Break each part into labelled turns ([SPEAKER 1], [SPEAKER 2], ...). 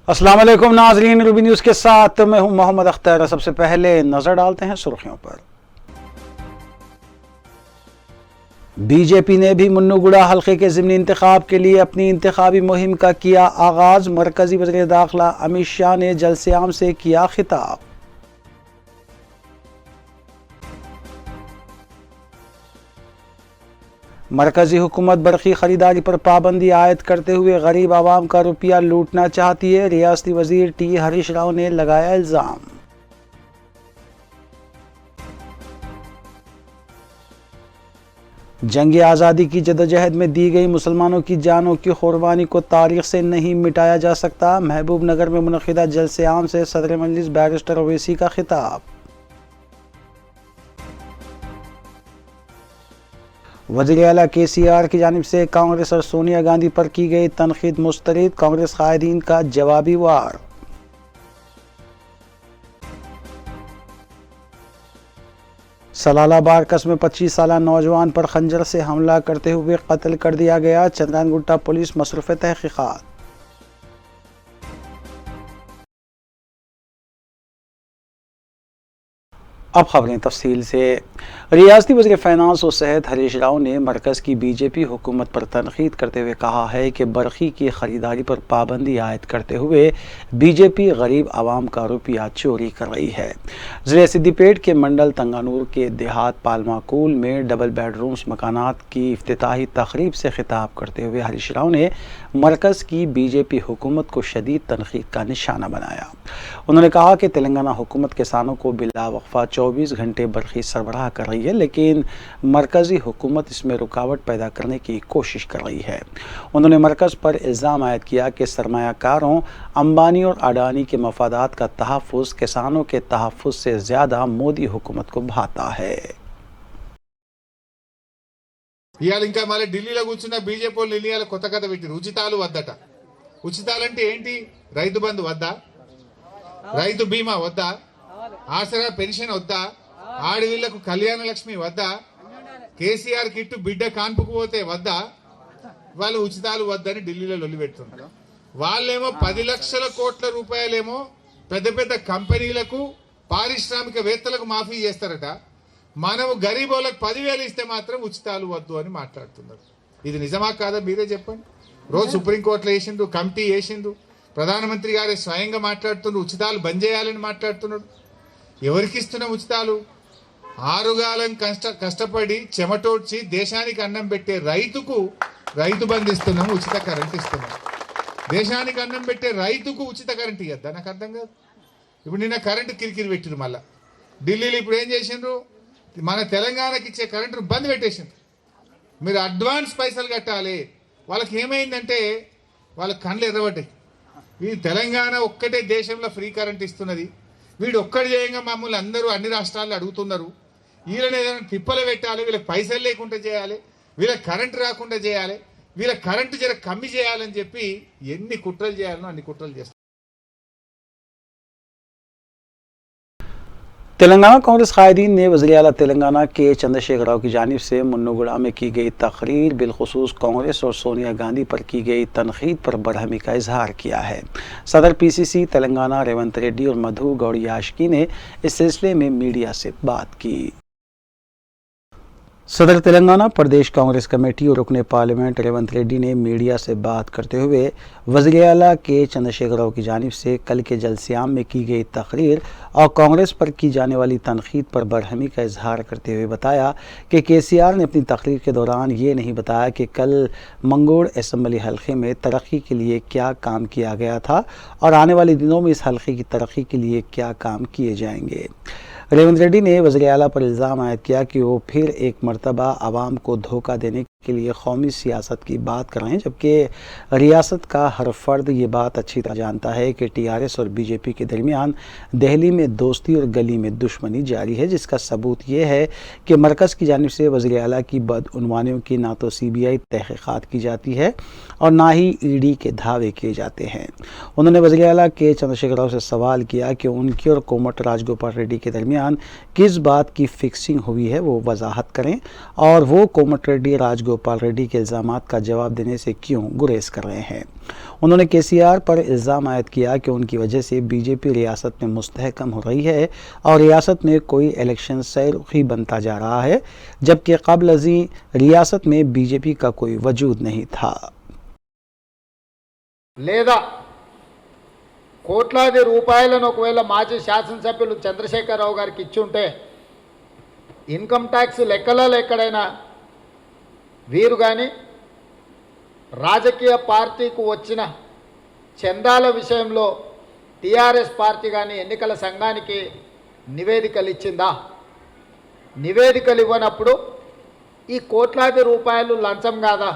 [SPEAKER 1] अस्सलाम वालेकुम नाज़रीन, रूबी न्यूज़ के साथ मैं हूं मोहम्मद अख्तर। सबसे पहले नजर डालते हैं सुर्खियों पर। बीजेपी ने भी मुन्नूगुड़ा हल्के के ज़िमनी इंतखाब के लिए अपनी इंतखाबी मुहिम का किया आगाज़। मरकज़ी वज़ीर दाखिला अमित शाह ने जलसे आम से किया खिताब। मरकजी हुकूमत बरक़ी खरीदारी पर पाबंदी आयद करते हुए गरीब आवाम का रुपया लूटना चाहती है। रियासती वजीर टी हरीश राव ने लगाया इल्ज़ाम। जंग आज़ादी की जदोजहद में दी गई मुसलमानों की जानों की कुर्बानी को तारीख से नहीं मिटाया जा सकता। महबूब नगर में मुनक़िदा जलसे आम से सदर मजलिस बैरिस्टर ओवैसी का खिताब। वज़ीर आला KCR की जानिब से कांग्रेस और सोनिया गांधी पर की गई तनकीद मुस्तरद। कांग्रेस कायदीन का जवाबी वार। सलाला बारकस में 25 साला नौजवान पर खंजर से हमला करते हुए कत्ल कर दिया गया। चंद्रायन गुट्टा पुलिस मसरूफ़ तहक़ीक़ात। अब खबरें तफसील से। रियासती वज़ीर फ़ाइनेंस और सेहत हरीश राव ने मरकज़ की बीजेपी हुकूमत पर तनकीद करते हुए कहा है कि बरक़ी की ख़रीदारी पर पाबंदी आयद करते हुए बीजेपी गरीब आवाम का रुपया चोरी कर रही है। ज़िले सिद्दीपेट के मंडल तंगानूर के देहात पालमाकूल में डबल बेडरूम्स मकानात की इफ्तिताही तक़रीब से खिताब करते हुए हरीश राव ने मरकज़ की बीजेपी हुकूमत को शदीद तनकीद का निशाना बनाया। उन्होंने कहा कि तेलंगाना हुकूमत किसानों को बिला वक्फ़ा 24 घंटे बरक़ी सरबराह कर रही है, लेकिन मरकज़ी हुकूमत इसमें रुकावट पैदा करने की कोशिश कर रही है। उन्होंने मरकज़ पर इल्ज़ाम आयद किया कि सरमायाकारों अंबानी और अडानी के मफादात का तहफ़्फ़ुज़ किसानों के तहफ़्फ़ुज़ से ज़्यादा मोदी हुकूमत को भाता है।
[SPEAKER 2] ఇవాళ ఇంకా మళ్ళీ ఢిల్లీలో కూర్చున్న బీజేపీ వాళ్ళు ఇవాళ కొత్త కథ పెట్టారు. ఉచితాలు వద్దట. ఉచితాలంటే ఏంటి? రైతు బంధు వద్దా, రైతు బీమా వద్దా, ఆసరా పెన్షన్ వద్దా, ఆడవిళ్లకు కళ్యాణ లక్ష్మి వద్దా, కేసీఆర్ కిట్టు బిడ్డ కాన్పుకు పోతే వద్దా? వాళ్ళు ఉచితాలు వద్దని ఢిల్లీలో లొల్లి పెడుతున్నారు. వాళ్ళేమో 10 లక్షల కోట్ల రూపాయలేమో పెద్ద పెద్ద కంపెనీలకు పారిశ్రామికవేత్తలకు మాఫీ చేస్తారట. మనము గరీబోళ్ళకి 10,000 ఇస్తే మాత్రం ఉచితాలు వద్దు అని మాట్లాడుతున్నారు. ఇది నిజమా కాదా మీరే చెప్పండి. రోజు సుప్రీంకోర్టులో వేసిండు, కమిటీ వేసిండు, ప్రధానమంత్రి గారే స్వయంగా మాట్లాడుతున్నారు, ఉచితాలు బంద్ చేయాలని మాట్లాడుతున్నాడు. ఎవరికి ఇస్తున్నాం ఉచితాలు? ఆరుగాలం కష్టపడి చెమటోడ్చి దేశానికి అన్నం పెట్టే రైతుకు రైతు బంధు ఇస్తున్నాము, ఉచిత కరెంట్ ఇస్తున్నాం. దేశానికి అన్నం పెట్టే రైతుకు ఉచిత కరెంట్ ఇవ్వద్దా? నాకు అర్థం కాదు. ఇప్పుడు నిన్న కరెంటు కిరికిరి పెట్టిరు. మళ్ళా ఢిల్లీలో ఇప్పుడు ఏం చేసిండ్రు? మన తెలంగాణకి ఇచ్చే కరెంటును బంద్ పెట్టేసింది. మీరు అడ్వాన్స్ పైసలు కట్టాలి. వాళ్ళకి ఏమైందంటే వాళ్ళ కళ్ళు ఎర్రబడ్డాయి. ఈ తెలంగాణ ఒక్కటే దేశంలో ఫ్రీ కరెంట్ ఇస్తున్నది, వీడు ఒక్కడి చేయంగా మమ్మల్ని అందరూ అన్ని రాష్ట్రాల్లో అడుగుతున్నారు. వీళ్ళని ఏదైనా తిప్పలు పెట్టాలి, వీళ్ళకి పైసలు లేకుండా చేయాలి, వీళ్ళకి కరెంటు రాకుండా చేయాలి, వీళ్ళ కరెంటు జర కమ్మి చేయాలని చెప్పి ఎన్ని కుట్రలు చేయాలనో అన్ని కుట్రలు చేస్తారు.
[SPEAKER 1] तेलंगाना कांग्रेस कायदीन ने वज़ीर आला तेलंगाना के चंद्रशेखर राव की जानिब से मुन्नूगुड़ा में की गई तकरीर बिलखुसूस कांग्रेस और सोनिया गांधी पर की गई तनकीद पर बरहमी का इजहार किया है। सदर PCC तेलंगाना रेवंत रेड्डी और मधु गौड़ याशकी ने इस सिलसिले में मीडिया से बात की। सदर तेलंगाना प्रदेश कांग्रेस कमेटी और रुकने पार्लियामेंट रेवंत रेड्डी ने मीडिया से बात करते हुए वज़ीर आला के चंद्रशेखर राव की जानिब से कल के जलसे-आम में की गई तकरीर और कांग्रेस पर की जाने वाली तनकीद पर बरहमी का इजहार करते हुए बताया कि KCR ने अपनी तकरीर के दौरान ये नहीं बताया कि कल मंगोड़ असम्बली हल्के में तरक्की के लिए क्या काम किया गया था और आने वाले दिनों में इस हल्के की तरक्की के लिए क्या काम किए जाएंगे। रेवंत रेड्डी ने वज़ीर आला पर इल्ज़ाम आयद किया कि वो फिर एक मरतबा आवाम को धोखा देने के लिए कौमी सियासत की बात कर रहे हैं, जबकि रियासत का हर फर्द ये बात अच्छी तरह जानता है कि TRS और BJP के दरमियान दिल्ली में दोस्ती और गली में दुश्मनी जारी है, जिसका सबूत ये है कि मरकज़ की जानिब से वज़ीर आला की बदउनवानियों की ना तो CBI तहक़ीक़ात की जाती है और ना ही ED के दावे किए जाते हैं। उन्होंने वज़ीर आला के चंद्रशेखर राव से सवाल किया कि उनकी और कोमट राजगोपाल रेड्डी के दरमियान किस बात की फिक्सिंग हुई है वो वजाहत करें और वो कोमट रेड्डी राजगोपाल राजगोपाल रेड्डी के इल्ज़ामात का जवाब देने से क्यों गुरेज कर रहे हैं। उन्होंने केसीआर पर इल्ज़ाम आयद किया कि उनकी वजह से बीजेपी रियासत में मुस्तहकम हो रही है और रियासत में कोई इलेक्शन सैरुखी बनता जा रहा है, जबकि क़ब्ल अज़ीं रियासत में बीजेपी का कोई वजूद नहीं था।
[SPEAKER 3] లేదా కోట్లాది రూపాయలను ఒకవేళ మాజీ శాసనసభ్యులు చంద్రశేఖరరావు గారికి ఇచ్చుంటే ఇన్కమ్ ట్యాక్స్ లెక్కలలో ఎక్కడైనా వీరు కానీ రాజకీయ పార్టీకి వచ్చిన చందాల విషయంలో టీఆర్ఎస్ పార్టీ కానీ ఎన్నికల సంఘానికి నివేదికలు ఇచ్చిందా? నివేదికలు ఇవ్వనప్పుడు ఈ కోట్లాది రూపాయలు లంచం కాదా?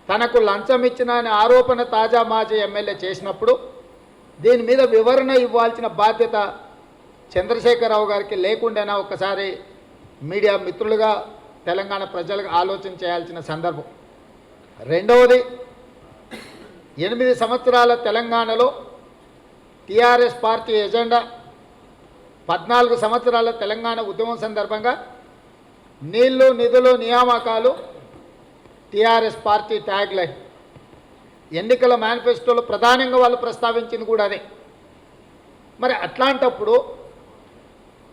[SPEAKER 3] తనకు లంచం ఇచ్చిన అనే ఆరోపణ తాజా మాజీ ఎమ్మెల్యే చేసినప్పుడు దీని మీద వివరణ ఇవ్వాల్సిన బాధ్యత చంద్రశేఖరరావు గారికి లేకుండానే ఒకసారి మీడియా మిత్రులుగా తెలంగాణ ప్రజలకు ఆలోచన చేయాల్సిన సందర్భం. రెండవది, 8 సంవత్సరాల తెలంగాణలో టీఆర్ఎస్ పార్టీ ఎజెండా 14 సంవత్సరాల తెలంగాణ ఉద్యమం సందర్భంగా నీళ్లు నిధులు నియామకాలు టీఆర్ఎస్ పార్టీ ట్యాగ్ లైన్. ఎన్నికల మేనిఫెస్టోలో ప్రధానంగా వాళ్ళు ప్రస్తావించింది కూడా అదే. మరి అట్లాంటప్పుడు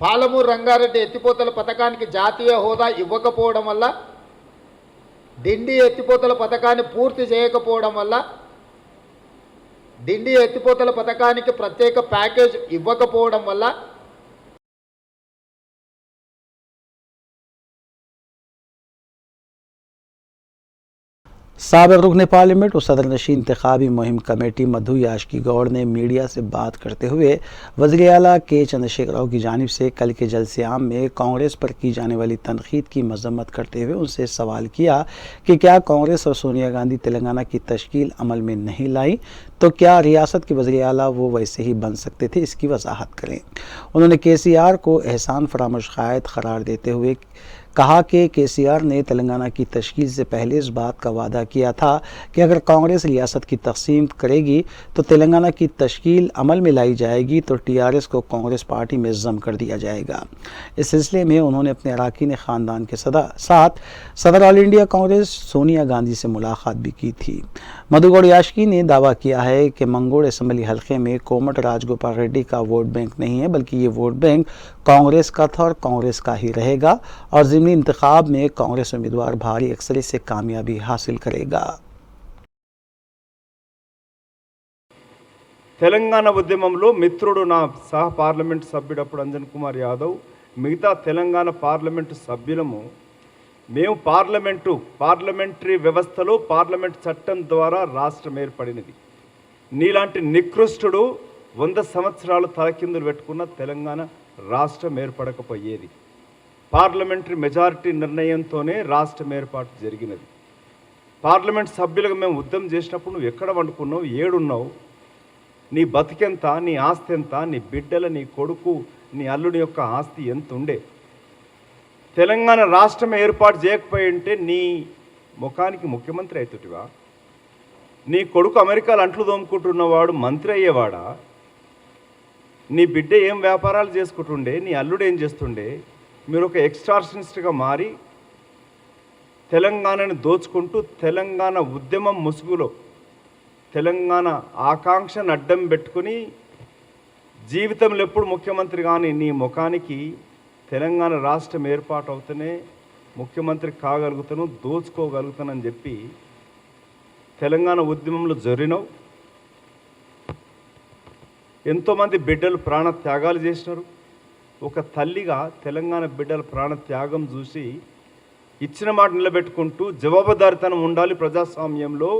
[SPEAKER 3] పాలమూరు రంగారెడ్డి ఎత్తిపోతల పథకానికి జాతీయ హోదా ఇవ్వకపోవడం వల్ల, డిండి ఎత్తిపోతల పథకాన్ని పూర్తి చేయకపోవడం వల్ల, డిండి ఎత్తిపోతల పథకానికి ప్రత్యేక ప్యాకేజ్ ఇవ్వకపోవడం వల్ల
[SPEAKER 1] साबिक़ रुकन पार्लियामेंट और सदर नशीन इंतखाबी मुहिम कमेटी मधु याशकी गौड़ ने मीडिया से बात करते हुए वज़ीर आला के चंद्रशेखर राव की जानिब से कल के जलसे आम में कांग्रेस पर की जाने वाली तनकीद की मजम्मत करते हुए उनसे सवाल किया कि क्या कांग्रेस और सोनिया गांधी तेलंगाना की तश्कील अमल में नहीं लाई तो क्या रियासत के वज़ीर आला वो वैसे ही बन सकते थे, इसकी वजाहत करें। उन्होंने केसीआर को एहसान फरामोश कायद करार देते हुए कहा कि केसीआर ने तेलंगाना की तश्कील से पहले इस बात का वादा किया था कि अगर कांग्रेस रियासत की तकसीम करेगी तो तेलंगाना की तश्कील अमल में लाई जाएगी तो टीआरएस को कांग्रेस पार्टी में ज़म कर दिया जाएगा। इस सिलसिले में उन्होंने अपने अरकान ख़ानदान के साथ सदर ऑल इंडिया कांग्रेस सोनिया गांधी से मुलाकात भी की थी। मधु गौड़ याशकी ने दावा किया है कि मंगोड़ असम्बली हल्के में कोमट राजगोपाल रेड्डी का वोट बैंक नहीं है, बल्कि ये वोट बैंक कांग्रेस का था और कांग्रेस का ही रहेगा और ज़िमनी इंतखाब में कांग्रेस उम्मीदवार भारी अक्सरियत से कामयाबी हासिल करेगा।
[SPEAKER 4] తెలంగాణ ఉద్యమంలో మిత్రుడు నా సహ పార్లమెంట్ సభ్యుడు అప్పుడు అంజన్ కుమార్ యాదవ్ మిగతా తెలంగాణ పార్లమెంటు సభ్యులము మేము పార్లమెంటరీ వ్యవస్థలో పార్లమెంట్ చట్టం ద్వారా రాష్ట్రం ఏర్పడినది. నీలాంటి నికృష్టుడు 100 సంవత్సరాలు తలకిందులు పెట్టుకున్న తెలంగాణ రాష్ట్రం ఏర్పడకపోయేది. పార్లమెంటరీ మెజారిటీ నిర్ణయంతోనే రాష్ట్రం ఏర్పాటు జరిగినది. పార్లమెంట్ సభ్యులుగా మేము ఉద్యమం చేసినప్పుడు నువ్వు ఎక్కడ వండుకున్నావు, ఏడున్నావు, నీ బతికెంత, నీ ఆస్తి ఎంత, నీ బిడ్డల, నీ కొడుకు, నీ అల్లుడి యొక్క ఆస్తి ఎంత ఉండే? తెలంగాణ రాష్ట్రం ఏర్పాటు చేయకపోయి ఉంటే నీ ముఖానికి ముఖ్యమంత్రి అవుతుటివా? నీ కొడుకు అమెరికాలో అంట్లు దోముకుంటున్నవాడు మంత్రి అయ్యేవాడా? నీ బిడ్డ ఏం వ్యాపారాలు చేసుకుంటుండే, నీ అల్లుడు ఏం చేస్తుండే? మీరు ఒక ఎక్స్టార్షనిస్ట్గా మారి తెలంగాణని దోచుకుంటూ తెలంగాణ ఉద్యమం ముసుగులో తెలంగాణ ఆకాంక్షను అడ్డం పెట్టుకుని జీవితంలో ఎప్పుడు ముఖ్యమంత్రి కానీ నీ ముఖానికి తెలంగాణ రాష్ట్రం ఏర్పాటు అవుతూనే ముఖ్యమంత్రి కాగలుగుతాను, దోచుకోగలుగుతానని చెప్పి తెలంగాణ ఉద్యమంలో జరిగినావు. ఎంతోమంది బిడ్డలు ప్రాణ త్యాగాలు చేసినారు. ఒక తల్లిగా తెలంగాణ బిడ్డల ప్రాణ త్యాగం చూసి ఇచ్చిన మాట నిలబెట్టుకుంటూ జవాబుదారితనం ఉండాలి ప్రజాస్వామ్యంలో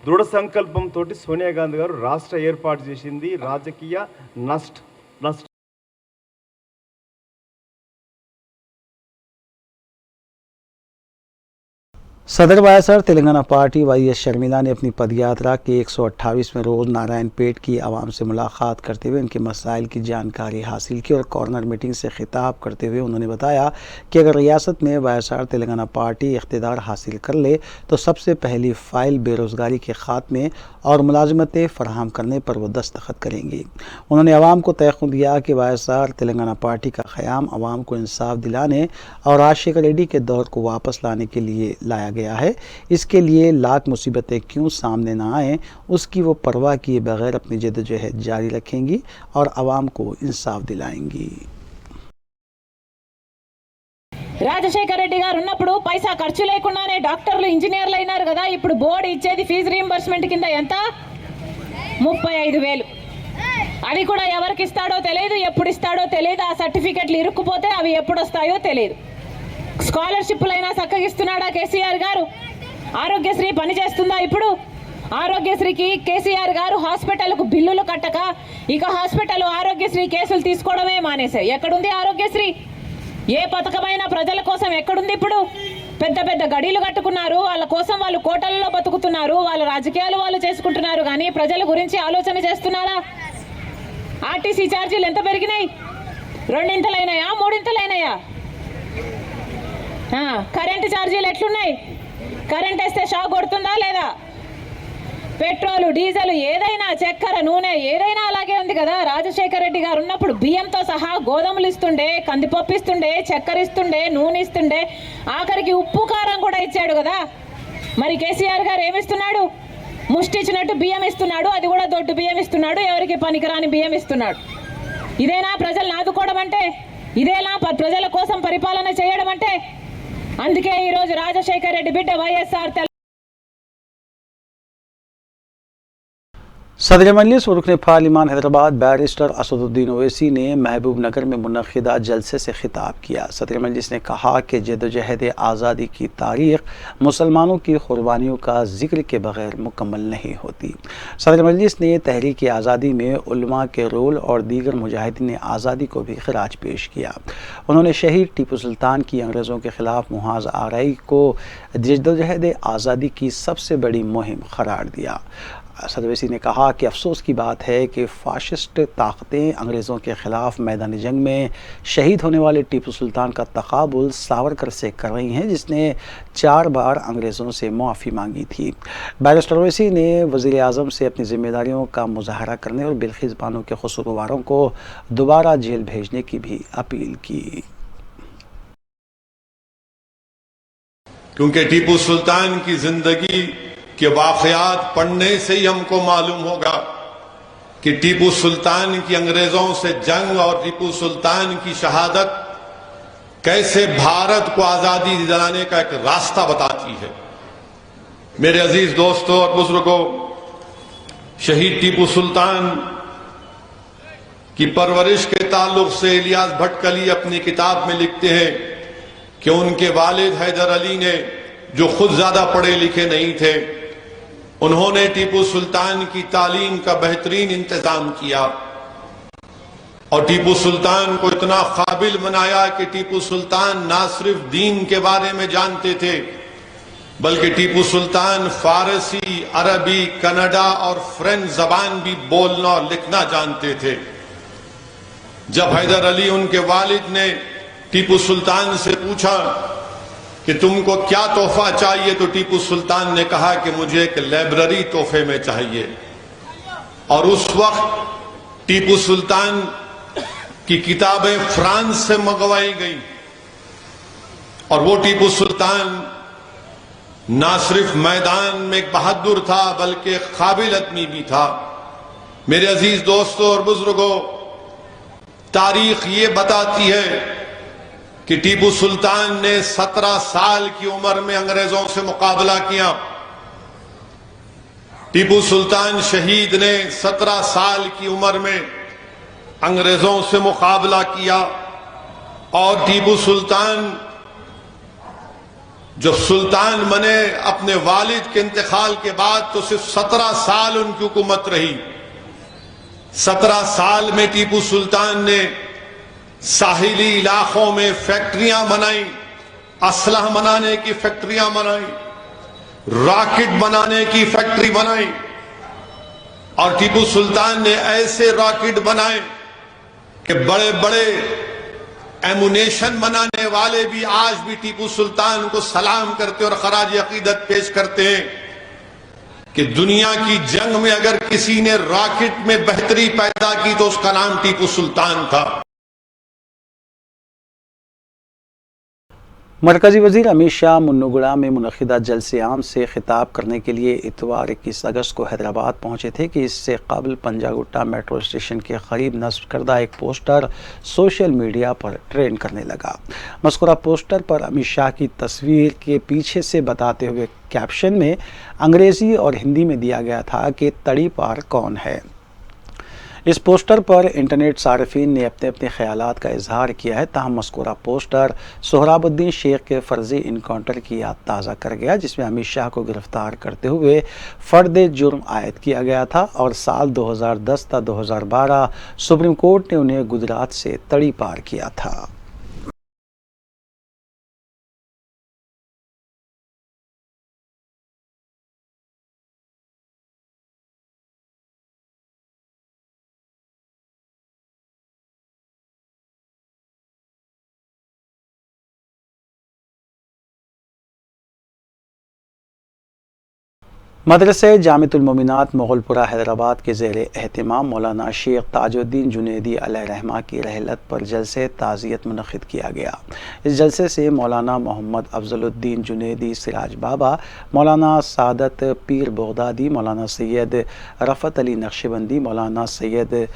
[SPEAKER 4] దృఢ సంకల్పంతో సోనియా గాంధీ గారు రాష్ట్ర ఏర్పాటు చేసింది. రాజకీయ నష్ట
[SPEAKER 1] सदर वायएसआर तेलंगाना पार्टी वाईएस शर्मिला ने अपनी पदयात्रा के 128वें रोज नारायण पेट की आवाम से मुलाकात करते हुए उनके मसाइल की जानकारी हासिल की और कॉर्नर मीटिंग से खिताब करते हुए उन्होंने बताया कि अगर रियासत में वायएसआर तेलंगाना पार्टी इख्तिदार हासिल कर ले तो सबसे पहली फाइल बेरोज़गारी के खात्मे और मुलाजमतें फराहम करने पर वो दस्तखत करेंगी। उन्होंने आवाम को तयक़ुन दिया कि वायएसआर तेलंगाना पार्टी का क़याम आवाम को इंसाफ दिलाने और राजशेखर रेड्डी के दौर को वापस लाने के लिए लाया गया है। इसके लिए लाख मुसीबतें क्यों सामने ना आए उसकी वो परवाह किए बगैर अपनी जद्दोजहद जारी रखेंगी और आवाम को इंसाफ दिलाएंगी।
[SPEAKER 5] రాజశేఖర్ రెడ్డి గారు ఉన్నప్పుడు పైసా ఖర్చు లేకుండానే డాక్టర్లు ఇంజనీర్లు అయినారు కదా. ఇప్పుడు బోర్డు ఇచ్చేది ఫీజు రీయింబర్స్మెంట్ కింద ఎంత? 35,000. అది కూడా ఎవరికి ఇస్తాడో తెలియదు, ఎప్పుడు ఇస్తాడో తెలియదు. ఆ సర్టిఫికెట్లు ఇరుక్కుపోతే అవి ఎప్పుడు వస్తాయో తెలియదు. స్కాలర్షిప్లైనా చక్కగిస్తున్నాడా కేసీఆర్ గారు? ఆరోగ్యశ్రీ పనిచేస్తుందా? ఇప్పుడు ఆరోగ్యశ్రీకి కేసీఆర్ గారు హాస్పిటల్కు బిల్లులు కట్టక ఇక హాస్పిటల్ ఆరోగ్యశ్రీ కేసులు తీసుకోవడమే మానేశారు. ఎక్కడుంది ఆరోగ్యశ్రీ? ఏ పథకమైన ప్రజల కోసం ఎక్కడుంది? ఇప్పుడు పెద్ద పెద్ద గడీలు కట్టుకున్నారు, వాళ్ళ కోసం వాళ్ళు కోటలలో బతుకుతున్నారు, వాళ్ళ రాజకీయాలు వాళ్ళు చేసుకుంటున్నారు, కానీ ప్రజల గురించి ఆలోచన చేస్తున్నారా? ఆర్టీసీ ఛార్జీలు ఎంత పెరిగినాయి? 2 ఇంతలైనాయా? 3 ఇంతలైనాయా? కరెంటు ఛార్జీలు ఎట్లున్నాయి? కరెంట్ వేస్తే షాక్ కొడుతుందా లేదా? పెట్రోలు, డీజిల్, ఏదైనా చక్కెర, నూనె ఏదైనా అలాగే ఉంది కదా. రాజశేఖర్ రెడ్డి గారు ఉన్నప్పుడు బియ్యంతో సహా గోధుమలు ఇస్తుండే, కందిపప్పు ఇస్తుండే, చక్కెర ఇస్తుండే, నూనె ఇస్తుండే, ఆఖరికి ఉప్పు కారం కూడా ఇచ్చాడు కదా. మరి కేసీఆర్ గారు ఏమిస్తున్నాడు? ముష్టి ఇచ్చినట్టు బియ్యం ఇస్తున్నాడు, అది కూడా దొడ్డు బియ్యం ఇస్తున్నాడు, ఎవరికి పనికిరాని బియ్యం ఇస్తున్నాడు. ఇదేనా ప్రజలను ఆదుకోవడం అంటే? ఇదేనా ప్రజల కోసం పరిపాలన చేయడం అంటే? అందుకే ఈరోజు రాజశేఖర్ రెడ్డి బిడ్డ వైఎస్ఆర్
[SPEAKER 1] सदर मजलिस और रुकन पार्लिमान हैदराबाद बैरिस्टर असदुद्दीन ओवैसी ने महबूब नगर में मुनक़िदा जलसे से खिताब किया। सदर मजलिस ने कहा कि जद्दोजहद आज़ादी की तारीख़ मुसलमानों की क़ुरबानियों का ज़िक्र के बग़ैर मुकम्मल नहीं होती। सदर मजलिस ने तहरीक आज़ादी में उलमा के रोल और दीगर मुजाहिदीन आज़ादी को भी खिराज पेश किया। उन्होंने शहीद टीपू सुल्तान की अंग्रेज़ों के ख़िलाफ़ मुहाज़ आराई को जद्दोजहद आज़ादी की सबसे बड़ी मुहिम करार दिया। सदवैसी ने कहा कि अफसोस की बात है कि फ़ाशिस्ट ताकतें अंग्रेज़ों के ख़िलाफ़ मैदान जंग में शहीद होने वाले टीपू सुल्तान का तक़ाबुल सावरकर से कर रही हैं, जिसने 4 बार अंग्रेज़ों से मुआफ़ी मांगी थी। बैरिस्टर ओवैसी ने वज़ीर आज़म से अपनी ज़िम्मेदारियों का मुज़ाहरा करने और बिलखिस बानो के कसूरवारों को दोबारा जेल भेजने की भी अपील की।
[SPEAKER 6] क्योंकि टीपू सुल्तान की ज़िंदगी के वाक़यात पढ़ने से ही हमको मालूम होगा कि टीपू सुल्तान की अंग्रेजों से जंग और टीपू सुल्तान की शहादत कैसे भारत को आज़ादी दिलाने का एक रास्ता बताती है। मेरे अजीज दोस्तों और बुजुर्गों, शहीद टीपू सुल्तान की परवरिश के ताल्लुक से इलियास भटकली अपनी किताब में लिखते हैं कि उनके वालिद हैदर अली ने, जो खुद ज्यादा पढ़े लिखे नहीं थे, उन्होंने टीपू सुल्तान की तालीम का बेहतरीन इंतजाम किया और टीपू सुल्तान को इतना काबिल बनाया कि टीपू सुल्तान ना सिर्फ दीन के बारे में जानते थे, बल्कि टीपू सुल्तान फारसी, अरबी, कन्नड़ा और फ्रेंच जबान भी बोलना और लिखना जानते थे। जब हैदर अली, उनके वालिद ने टीपू सुल्तान से पूछा कि तुमको क्या तोहफा चाहिए, तो टीपू सुल्तान ने कहा कि मुझे एक लाइब्रेरी तोहफे में चाहिए। और उस वक्त टीपू सुल्तान की किताबें फ्रांस से मंगवाई गई और वो टीपू सुल्तान ना सिर्फ मैदान में एक बहादुर था, बल्कि एक काबिल आदमी भी था। मेरे अजीज दोस्तों और बुजुर्गों, तारीख ये बताती है कि टीपू सुल्तान ने 17 साल की उम्र में अंग्रेजों से मुकाबला किया। टीपू सुल्तान शहीद ने 17 साल की उम्र में अंग्रेजों से मुकाबला किया और टीपू सुल्तान जब सुल्तान बने अपने वालिद के इंतकाल के बाद तो सिर्फ 17 साल उनकी हुकूमत रही। 17 साल में टीपू सुल्तान ने साहिली इलाकों में फैक्ट्रियां बनाई, असलह बनाने की फैक्ट्रियां बनाई, रॉकेट बनाने की फैक्ट्री बनाई और टीपू सुल्तान ने ऐसे रॉकेट बनाए कि बड़े बड़े एमुनेशन बनाने वाले भी आज भी टीपू सुल्तान को सलाम करते और खराज अकीदत पेश करते हैं कि दुनिया की जंग में अगर किसी ने रॉकेट में बेहतरी पैदा की तो उसका नाम टीपू सुल्तान था।
[SPEAKER 1] मरकजी वजीर अमित शाह मुन्नुगुड़ा में मुनक़िदा जलसे आम से खिताब करने के लिए इतवार 21 अगस्त को हैदराबाद पहुंचे थे कि इससे कबल पंजागुट्टा मेट्रो स्टेशन के करीब नस्ब करदा एक पोस्टर सोशल मीडिया पर ट्रेंड करने लगा। मज़कूरा पोस्टर पर अमित शाह की तस्वीर के पीछे से बताते हुए कैप्शन में अंग्रेज़ी और हिंदी में दिया गया था कि तड़ी पार कौन है। इस पोस्टर पर इंटरनेट सार्फिन ने अपने अपने ख्यालात का इजहार किया है। ताहम मज़कूरा पोस्टर सोहराबुद्दीन शेख के फर्जी इनकाउंटर की याद ताज़ा कर गया, जिसमें अमित शाह को गिरफ्तार करते हुए फ़र्द जुर्म आयद किया गया था और साल 2010 था 2012 सुप्रीम कोर्ट ने उन्हें गुजरात से तड़ी पार किया था। मदरसे जामिअतुल मोमिनात मोगलपुरा हैदराबाद के ज़ेर एहतिमाम मौलाना शेख ताजुद्दीन जुनैदी अलैहिर्रहमा की रहलत पर जलसे ताज़ियत मुनक़्क़िद किया गया। इस जलसे से मौलाना मोहम्मद अफजलुद्दीन जुनैदी सिराज बाबा, मौलाना सादत पीर बगदादी, मौलाना सैयद रफ़त अली नक्शबंदी, मौलाना सैयद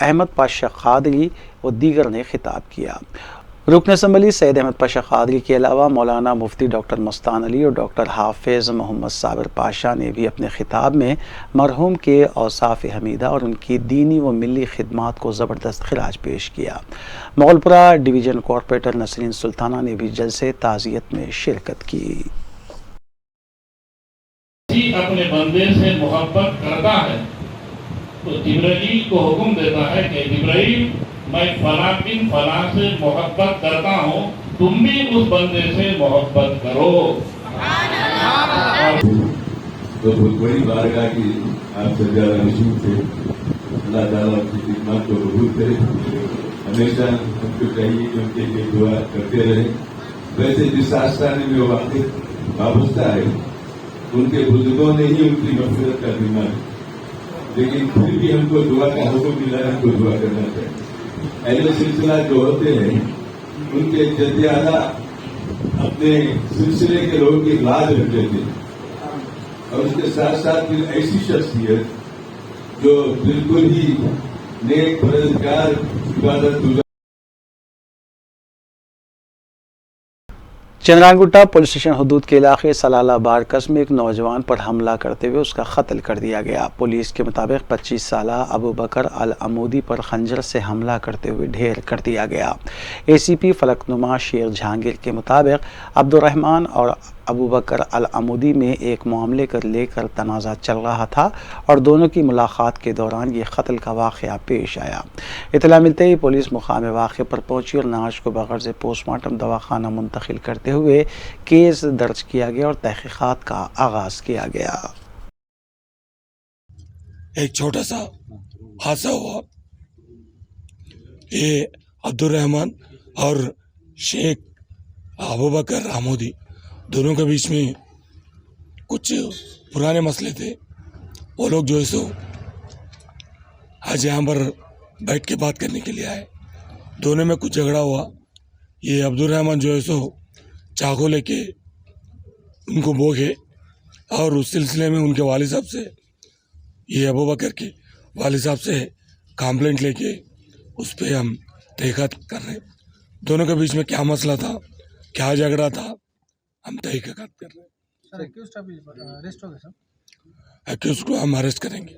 [SPEAKER 1] अहमद पाशा क़ादरी व दीगर ने खिताब किया। रुकन असम्बली सैयद अहमद पाशा क़ादरी के अलावा मौलाना मुफ्ती डॉक्टर मस्तान अली और डॉक्टर हाफिज़ मोहम्मद साबिर पाशा ने भी अपने खिताब में मरहूम के औसाफ़ हमीदा और उनकी दीनी व मिली खिदमात को ज़बरदस्त खिराज पेश किया। मोगलपुरा डिवीज़न कॉरपोरेटर नसरीन सुल्ताना ने भी जलसे ताज़ियत में शिरकत की।
[SPEAKER 7] अपने बंदे से मोहब्बत करता है तो जिब्राइल को हुक्म देता है कि जिब्राइल मैं फला बिन फला से मोहब्बत करता हूँ, तुम भी उस बंदे से मोहब्बत करो।
[SPEAKER 8] तो बहुत बड़ी बारगाह की आप सब ज्यादा मशहूर थे। अल्लाह ताला आपकी खिदमत को कबूल करे। हमेशा हमको चाहिए कि उनके लिए दुआ करते रहे। वैसे जिस आस्थाने में वाबस्ता है उनके बुजुर्गों ने ही उनकी मग़फ़िरत का जिम्मा है, लेकिन फिर भी हमको दुआ का हुक्म मिला है, हमको दुआ करना चाहिए। अहले सिलसिला जो होते हैं उनके जद्दे आला अपने सिलसिले के लोगों की लाज रख लेते हैं और उसके साथ साथ फिर ऐसी शख्सियत जो बिल्कुल ही नेक परहेज़गार इबादत गुज़ार।
[SPEAKER 1] चंद्रांगुट्टा पुलिस स्टेशन हदूद के इलाके सलाला बारकस में एक नौजवान पर हमला करते हुए उसका कत्ल कर दिया गया। पुलिस के मुताबिक 25 साला अबू बकर अल अमूदी पर खंजर से हमला करते हुए ढेर कर दिया गया। ACP फलकनुमा शेख जहांगीर के मुताबिक अब्दुर्रहमान और अबू बकर अल अमूदी में एक मामले को लेकर तनाज़ा चल रहा था और दोनों की मुलाकात के दौरान ये कत्ल का वाक़या पेश आया। इत्तला मिलते ही पुलिस मुकाम वाक़े पर पहुंची और नाश को बगैर से पोस्टमार्टम दवाखाना मुंतकिल करते हुए केस दर्ज किया गया और तहक़ीक़ात का आगाज़ किया गया।
[SPEAKER 9] एक छोटा सा हादसा हुआ। ये अब्दुर्रहमान और शेख अबू बकर अमूदी दोनों के बीच में कुछ पुराने मसले थे। वो लोग जो है सो आज यहाँ पर बैठ के बात करने के लिए आए। दोनों में कुछ झगड़ा हुआ। ये अब्दुर्रहमान जो है सो चाकू लेके उनको भोगे और उस सिलसिले में उनके वालिद साहब से, ये अबू बकर के वालिद साहब से कंप्लेंट लेके उस पर हम तहक़ीक़ात कर रहे हैं। दोनों के बीच में क्या मसला था, क्या झगड़ा था, हम तहक़ीक़ात कर रहे हैं।
[SPEAKER 10] सर एक्यूज्ड अभी अरेस्ट हो गए सर?
[SPEAKER 9] एक्यूज्ड को हम अरेस्ट करेंगे।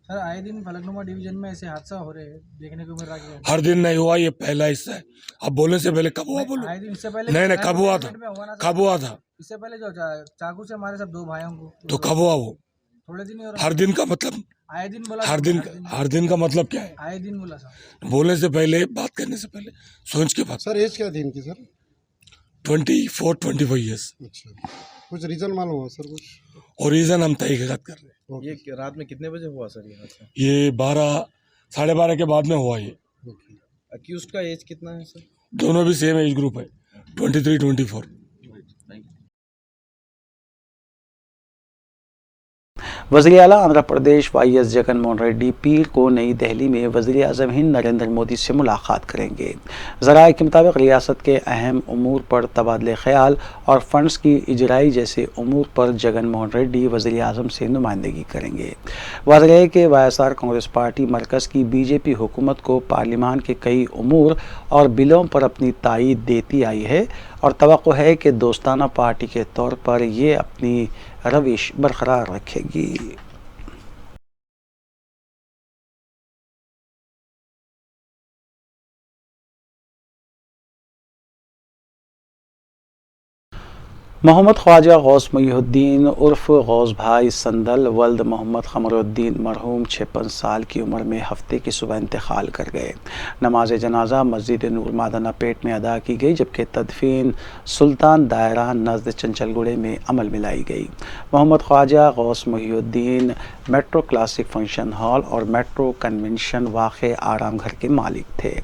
[SPEAKER 10] सर आए दिन फलकनुमा डिवीजन में ऐसे हादसा हो रहे हैं, देखने को मिल रहा है।
[SPEAKER 9] हर दिन नहीं हुआ, ये पहला हिस्सा है। अब बोलने से पहले कब हुआ बोलो।
[SPEAKER 10] आए दिन इससे पहले
[SPEAKER 9] नहीं कब हुआ था, कब हुआ था?
[SPEAKER 10] इससे पहले जो चाकू से हमारे सब 2 भाइयों को
[SPEAKER 9] तो कब हुआ वो?
[SPEAKER 10] थोड़े दिन ही हो रहा।
[SPEAKER 9] हर दिन का मतलब,
[SPEAKER 10] आए दिन बोला,
[SPEAKER 9] हर दिन का मतलब क्या है?
[SPEAKER 10] आए दिन बोला सर।
[SPEAKER 9] बोलने से पहले, बात करने से पहले सोच के बात।
[SPEAKER 11] सर एज क्या थी इनकी सर?
[SPEAKER 9] 24-25 ईयर्स।
[SPEAKER 11] अच्छा। कुछ रीजन मालूम हो सर? कुछ
[SPEAKER 9] और रीज़न हम तहकीकात कर रहे हैं।
[SPEAKER 10] ये रात में कितने बजे हुआ सर ये हादसा?
[SPEAKER 9] ये 12 साढ़े 12 के बाद में हुआ। ये
[SPEAKER 10] अक्यूज्ड का एज कितना है सर?
[SPEAKER 9] दोनों भी सेम एज ग्रुप है, 23-24।
[SPEAKER 1] वज़ीर आला आंध्र प्रदेश वाईएस जगन मोहन रेड्डी पीर को नई दिल्ली में वज़ीर आज़म हिंद नरेंद्र मोदी से मुलाकात करेंगे। ज़राए के मुताबिक रियासत के अहम उमूर पर तबादले ख्याल और फंड्स की इजराई जैसे उमूर पर जगन मोहन रेड्डी वज़ीर आज़म से नुमाइंदगी करेंगे। वाज़ेह है कि वाईएसआर कांग्रेस पार्टी मरकज़ की बीजेपी हुकूमत को पार्लियामान के कई उमूर और बिलों पर अपनी तायीद देती आई है और तवक्को है कि दोस्ताना पार्टी के तौर पर ये अपनी रविश बरकरार रखेगी। मोहम्मद ख्वाजा गौस मुईहुद्दीन उर्फ गौस भाई संदल वल्द मोहम्मद क़मरुद्दीन मरहूम 56 साल की उम्र में हफ्ते की सुबह इंतकाल कर गए। नमाज जनाजा मस्जिद नूर मादना पेट में अदा की गई, जबकि तदफीन सुल्तान दायरा नज़द चंचलगुड़े में अमल में लाई गई। Mohammed Khwaja Ghaus Muinuddin metro classic function hall और मेट्रो कन्वेंशन वाक़े आराम घर के मालिक थे।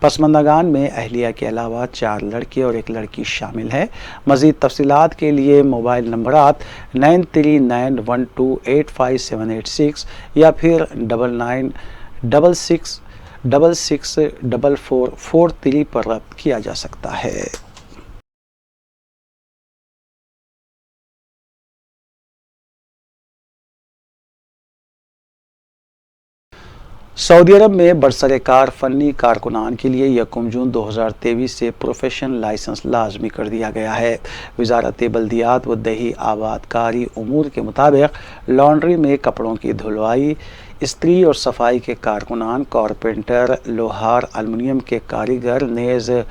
[SPEAKER 1] पसमंदगान में अहलिया के अलावा 4 लड़के और 1 लड़की शामिल है। मज़ीद तफसीलात के लिए मोबाइल नंबरात 9391285786 या फिर 9966664443 पर रब्त किया जा सकता है। सऊदी अरब में बरसरकार फ़नी कारकुनान के लिए 1 जून 2023 से प्रोफेशनल लाइसेंस लाजमी कर दिया गया है। वजारत बल्दियात व दही आबादकारी उमूर के मुताबिक लॉन्ड्री में कपड़ों की धुलवाई, इस्त्री और सफाई के कारकुनान, कारपेंटर, लोहार, अलमुनियम के कारीगर, नेज़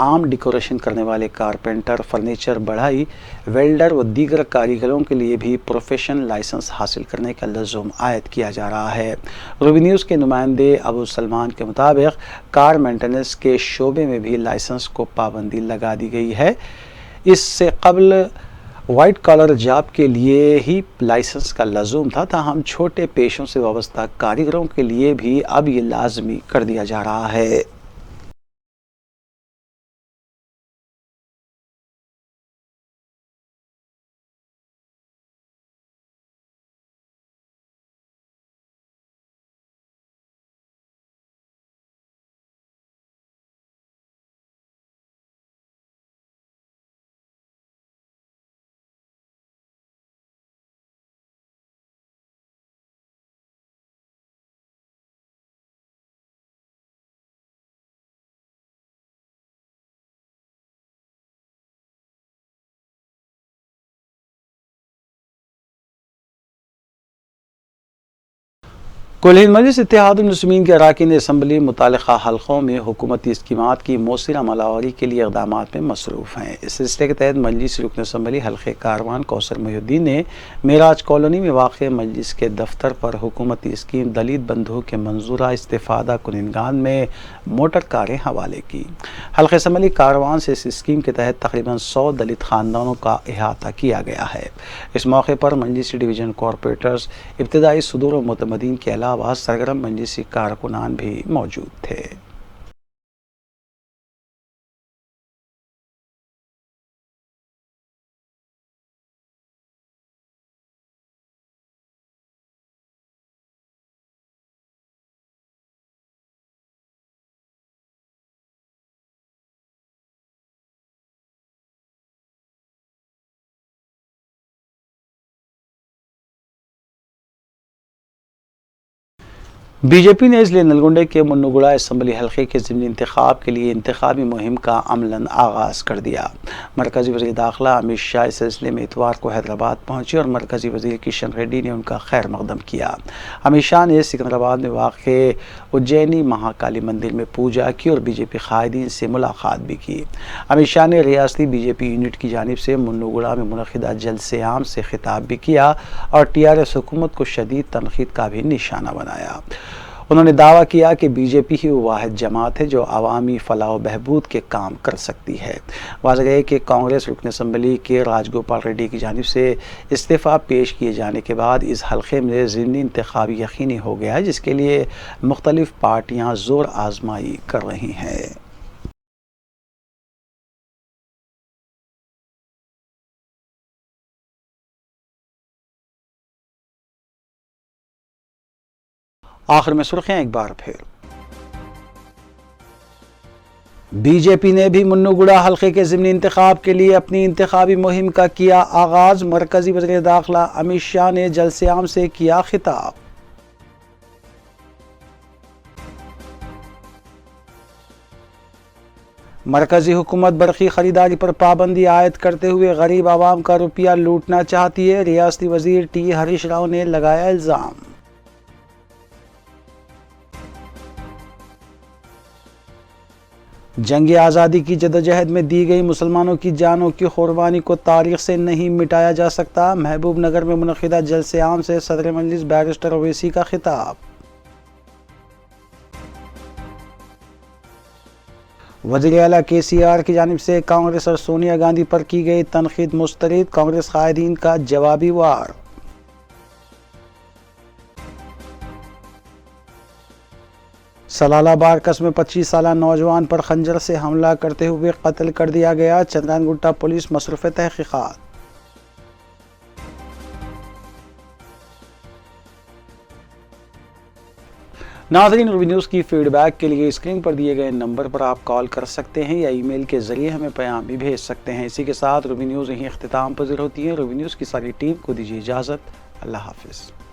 [SPEAKER 1] आम डेकोरेशन करने वाले कारपेंटर, फर्नीचर बढ़ाई, वेल्डर व दीगर कारीगरों के लिए भी प्रोफेशनल लाइसेंस हासिल करने का लज़ुम आयद किया जा रहा है। रूबी न्यूज़ के नुमाइंदे अबू सलमान के मुताबिक कार मेंटेनेंस के शोबे में भी लाइसेंस को पाबंदी लगा दी गई है। इससे कबल वाइट कॉलर जॉब के लिए ही लाइसेंस का लज़ूम था, ताहम छोटे पेशों से वाबस्ता कारीगरों के लिए भी अब ये लाजमी कर दिया जा रहा है। कुल हिंद मजलिस इत्तेहादुल मुस्लिमीन के अरकान असम्बली मुतालिका हल्कों में हुकूमती स्कीमात की मौसर अमलावरी के लिए इक़दामात में मसरूफ़ हैं। इस सिलसिले के तहत मजलिस रुकन असम्बली हल्के कारवान कौसर मुहिउद्दीन ने मेराज कॉलोनी में वाक़ मजलिस के दफ्तर पर हुकूमती स्कीम दलित बंधु के मंजूरा इस्तिफ़ादा कुनिंदगान में मोटर कारें हवाले की। हल्के असम्बली कारवान से इस स्कीम के तहत तकरीबन 100 दलित ख़ानदानों का अहाता किया गया है। इस मौके पर मजलिस डिवीज़न कॉरपोरेटर्स, इब्तदाई सदूर व मुतमदीन के अलावा सरगर्म मजलिसी कारकुनान भी मौजूद थे। बीजेपी ने इसलिए नलगुंडे के मुन्नुगुड़ा असम्बली हल्के के ज़िमनी इंतखाब के लिए इंतखाबी मुहिम का अमलन आगाज़ कर दिया। मरकज़ी वज़ीर दाखिला अमित शाह इस सिलसिले में इतवार को हैदराबाद पहुँचे और मरकज़ी वज़ीर किशन रेड्डी ने उनका खैर मकदम किया। अमित शाह ने सिकंदराबाद में वाक़े उज्जैनी महाकाली मंदिर में पूजा की और बीजेपी कायदीन से मुलाकात भी की। अमित शाह ने रियासती बीजेपी यूनिट की जानिब से मुन्नुगुड़ा में मुनक़िदा जलसे आम से खिताब भी किया और TRS हुकूमत को शदीद तनक़ीद का भी निशाना बनाया। उन्होंने दावा किया कि बीजेपी ही वाहिद जमात है जो अवामी फलाह व बहबूद के काम कर सकती है। वाज़ेह है कि कांग्रेस रुकन असम्बली के राजगोपाल रेड्डी की जानिब से इस्तीफ़ा पेश किए जाने के बाद इस हल्के में ज़िमनी इंतखाब यकीनी हो गया है, जिसके लिए मुख्तलिफ पार्टियाँ ज़ोर आजमाई कर रही हैं। आखिर में सुर्खियां एक बार फिर। बीजेपी ने भी मुन्नूगुड़ा हल्के के ज़िमनी इंतखाब के लिए अपनी इंतखाबी मुहिम का किया आगाज। मरकजी वज़ीर दाखिला अमित शाह ने जलसे आम से किया खिताब। मरकजी हुकूमत बरक़ी खरीदारी पर पाबंदी आयद करते हुए गरीब आवाम का रुपया लूटना चाहती है। रियासती वज़ीर टी हरीश राव ने लगाया इल्ज़ाम। जंग आज़ादी की जदोजहद में दी गई मुसलमानों की जानों की कुर्बानी को तारीख से नहीं मिटाया जा सकता। महबूब नगर में मुनक़िदा जलसे आम से सदर मजलिस बैरिस्टर ओवैसी का खिताब। वज़ीर आला KCR की जानिब से कांग्रेस और सोनिया गांधी पर की गई तनकीद मुस्तरद। कांग्रेस कायदीन का जवाबी वार। सलाला बारकस में 25 साला नौजवान पर खंजर से हमला करते हुए कत्ल कर दिया गया। चंद्रानगुट्टा पुलिस मसरूफ़ तहक़ीक़ात। नाज़रीन, रूबी न्यूज़ की फीडबैक के लिए स्क्रीन पर दिए गए नंबर पर आप कॉल कर सकते हैं या ईमेल के ज़रिए हमें पैगाम भी भेज सकते हैं। इसी के साथ रूबी न्यूज़ यहीं इख्तिताम पज़ीर होती है। रूबी न्यूज़ की सारी टीम को दीजिए इजाज़त। अल्लाह हाफ़िज़।